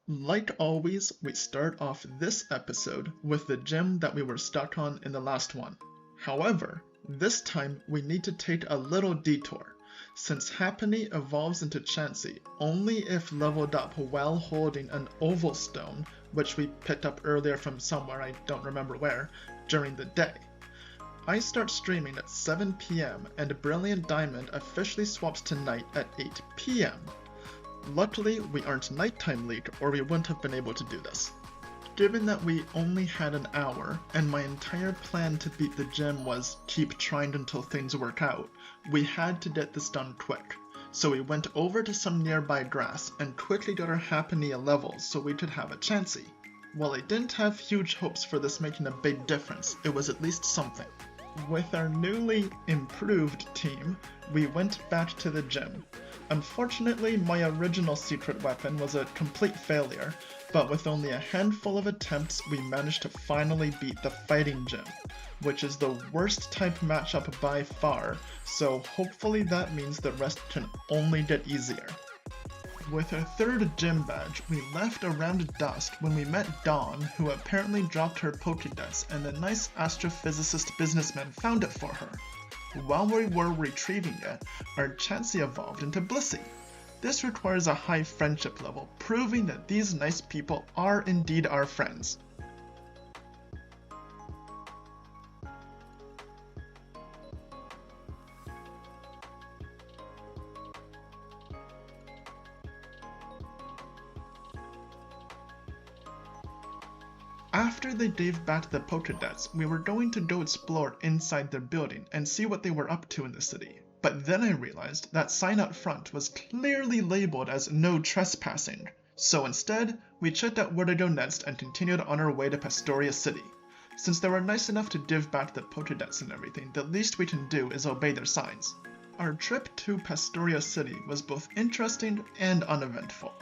Like always, we start off this episode with the gym that we were stuck on in the last one. However, this time we need to take a little detour, since Happiny evolves into Chansey only if leveled up while holding an oval stone, which we picked up earlier from somewhere, I don't remember where, during the day. I start streaming at 7 PM and Brilliant Diamond officially swaps to night at 8 PM. Luckily, we aren't DaytimeLeek or we wouldn't have been able to do this. Given that we only had an hour, and my entire plan to beat the gym was keep trying until things work out, we had to get this done quick. So we went over to some nearby grass and quickly got our Happiny a level so we could have a Chansey. While I didn't have huge hopes for this making a big difference, it was at least something. With our newly improved team, we went back to the gym. Unfortunately, my original secret weapon was a complete failure, but with only a handful of attempts, we managed to finally beat the fighting gym, which is the worst type matchup by far, so hopefully that means the rest can only get easier. With our third gym badge, we left around dusk when we met Dawn, who apparently dropped her Pokédex and the nice astrophysicist businessman found it for her. While we were retrieving it, our Chansey evolved into Blissey. This requires a high friendship level, proving that these nice people are indeed our friends. After they gave back the Pokédex, we were going to go explore inside their building and see what they were up to in the city. But then I realized that sign out front was clearly labeled as no trespassing. So instead, we checked out where to go next and continued on our way to Pastoria City. Since they were nice enough to give back the Pokédex and everything, the least we can do is obey their signs. Our trip to Pastoria City was both interesting and uneventful.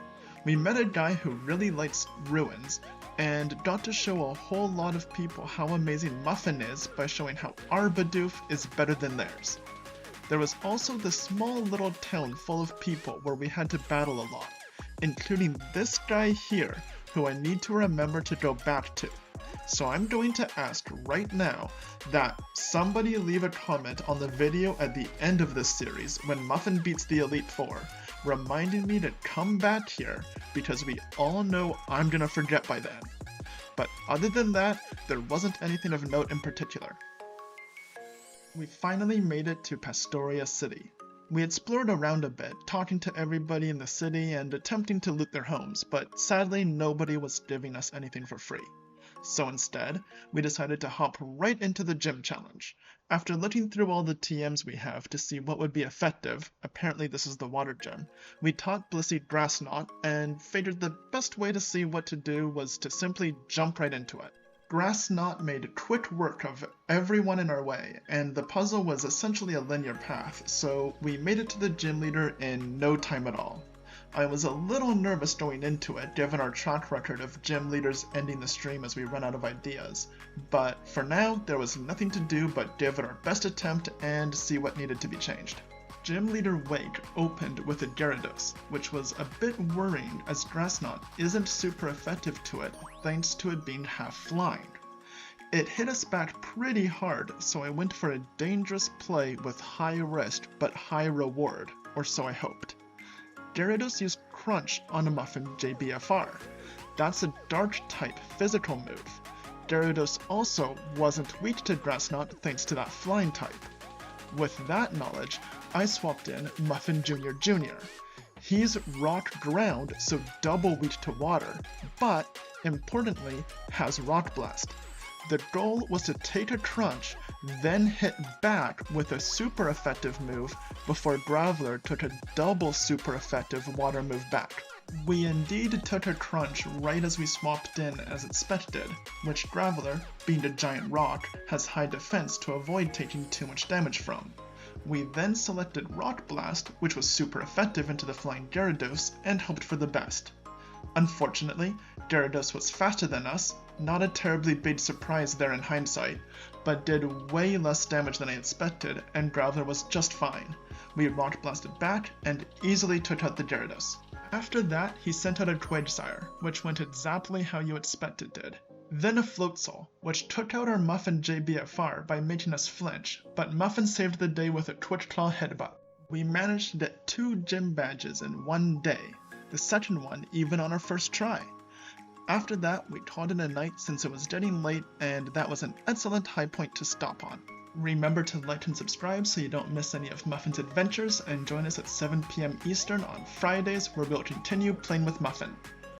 We met a guy who really likes ruins, and got to show a whole lot of people how amazing Muffin is by showing how our Bidoof is better than theirs. There was also the small little town full of people where we had to battle a lot, including this guy here, who I need to remember to go back to. So I'm going to ask right now that somebody leave a comment on the video at the end of this series when Muffin beats the Elite Four, reminding me to come back here because we all know I'm gonna forget by then. But other than that, there wasn't anything of note in particular. We finally made it to Pastoria City. We explored around a bit, talking to everybody in the city and attempting to loot their homes, but sadly nobody was giving us anything for free. So instead, we decided to hop right into the gym challenge. After looking through all the TMs we have to see what would be effective, apparently this is the water gym, we taught Blissey Grass Knot and figured the best way to see what to do was to simply jump right into it. Grass Knot made quick work of everyone in our way, and the puzzle was essentially a linear path, so we made it to the gym leader in no time at all. I was a little nervous going into it, given our track record of gym leaders ending the stream as we run out of ideas, but for now, there was nothing to do but give it our best attempt and see what needed to be changed. Gym leader Wake opened with a Gyarados, which was a bit worrying as Grass Knot isn't super effective to it thanks to it being half flying. It hit us back pretty hard, so I went for a dangerous play with high risk but high reward, or so I hoped. Gyarados used Crunch on a Muffin JBFR. That's a Dark-type physical move. Gyarados also wasn't weak to Grass Knot thanks to that flying type. With that knowledge, I swapped in Muffin Jr. He's Rock Ground, so double weak to water, but, importantly, has Rock Blast. The goal was to take a Crunch, then hit back with a super effective move before Graveler took a double super effective water move back. We indeed took a Crunch right as we swapped in as expected, which Graveler, being a giant rock, has high defense to avoid taking too much damage from. We then selected Rock Blast, which was super effective into the flying Gyarados, and hoped for the best. Unfortunately, Gyarados was faster than us, not a terribly big surprise there in hindsight, but did way less damage than I expected, and Graveler was just fine. We Rock Blasted back and easily took out the Gyarados. After that, he sent out a Twigsire, which went exactly how you expect it did. Then a Floatzel, which took out our Muffin JBFR by making us flinch, but Muffin saved the day with a Twitch Claw headbutt. We managed to get 2 gym badges in one day, the second one even on our first try. After that, we called it a night since it was getting late, and that was an excellent high point to stop on. Remember to like and subscribe so you don't miss any of Muffin's adventures, and join us at 7 p.m. Eastern on Fridays where we'll continue playing with Muffin.